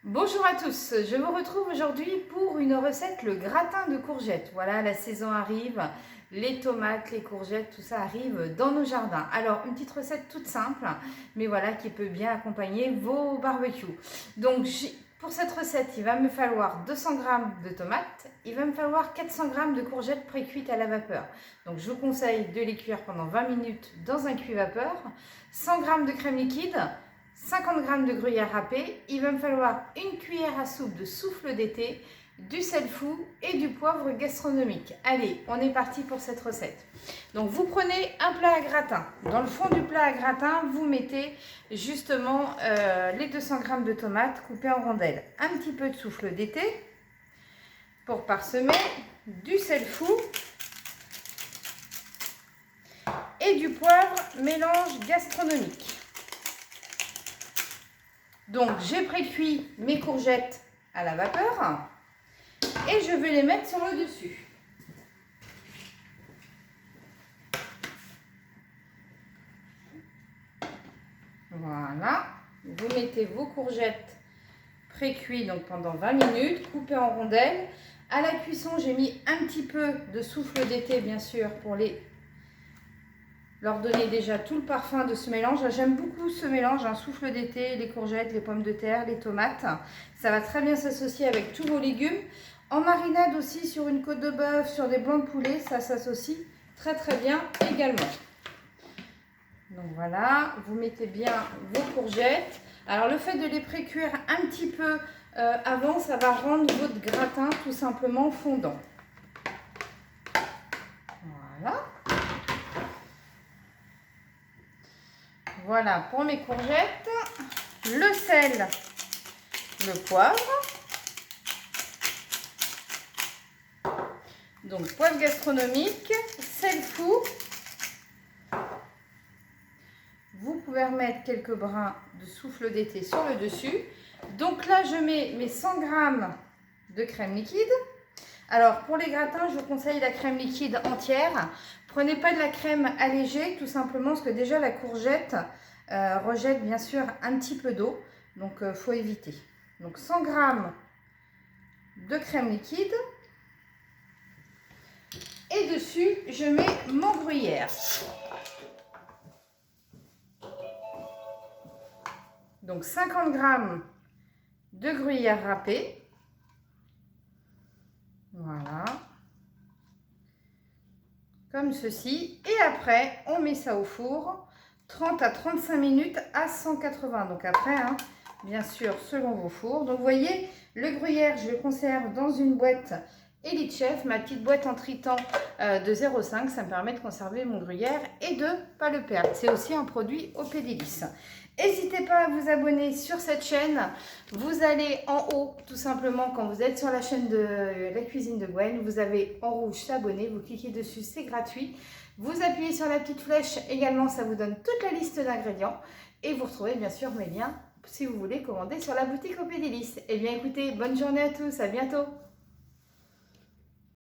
Bonjour à tous, je vous retrouve aujourd'hui pour une recette, le gratin de courgettes. Voilà, la saison arrive, les tomates, les courgettes, tout ça arrive dans nos jardins. Alors, une petite recette toute simple, mais voilà, qui peut bien accompagner vos barbecues. Donc, pour cette recette, il va me falloir 200 g de tomates, il va me falloir 400 g de courgettes pré-cuites à la vapeur. Donc, je vous conseille de les cuire pendant 20 minutes dans un cuit-vapeur, 100 g de crème liquide, 50 g de gruyère râpée, il va me falloir une cuillère à soupe de souffle d'été, du sel fou et du poivre gastronomique. Allez, on est parti pour cette recette. Donc vous prenez un plat à gratin. Dans le fond du plat à gratin, vous mettez justement les 200 g de tomates coupées en rondelles, un petit peu de souffle d'été pour parsemer, du sel fou et du poivre mélange gastronomique. Donc, j'ai pré-cuit mes courgettes à la vapeur et je vais les mettre sur le dessus. Voilà, vous mettez vos courgettes pré-cuites donc pendant 20 minutes, coupées en rondelles. À la cuisson, j'ai mis un petit peu de souffle d'été, bien sûr, pour leur donner déjà tout le parfum de ce mélange. J'aime beaucoup ce mélange, un souffle d'été, les courgettes, les pommes de terre, les tomates. Ça va très bien s'associer avec tous vos légumes. En marinade aussi, sur une côte de bœuf, sur des blancs de poulet, ça s'associe très très bien également. Donc voilà, vous mettez bien vos courgettes. Alors le fait de les pré-cuire un petit peu avant, ça va rendre votre gratin tout simplement fondant. Voilà. Voilà pour mes courgettes, le sel, le poivre. Donc poivre gastronomique, sel fou. Vous pouvez remettre quelques brins de souffle d'été sur le dessus. Donc là, je mets mes 100 g de crème liquide. Alors, pour les gratins, je vous conseille la crème liquide entière. Prenez pas de la crème allégée, tout simplement parce que déjà la courgette rejette bien sûr un petit peu d'eau. Donc, il faut éviter. Donc, 100 g de crème liquide. Et dessus, je mets mon gruyère. Donc, 50 g de gruyère râpée. Voilà, comme ceci. Et après, on met ça au four, 30 à 35 minutes à 180. Donc après, bien sûr, selon vos fours. Donc vous voyez, le gruyère, je le conserve dans une boîte Elite Chef, ma petite boîte en tritan de 0,5. Ça me permet de conserver mon gruyère et de ne pas le perdre. C'est aussi un produit au Pédélice. N'hésitez pas à vous abonner sur cette chaîne. Vous allez en haut, tout simplement, quand vous êtes sur la chaîne de la cuisine de Gwen, vous avez en rouge s'abonner, vous cliquez dessus, c'est gratuit. Vous appuyez sur la petite flèche également, ça vous donne toute la liste d'ingrédients. Et vous retrouvez bien sûr mes liens si vous voulez commander sur la boutique au Pédélice. Eh bien écoutez, bonne journée à tous, à bientôt.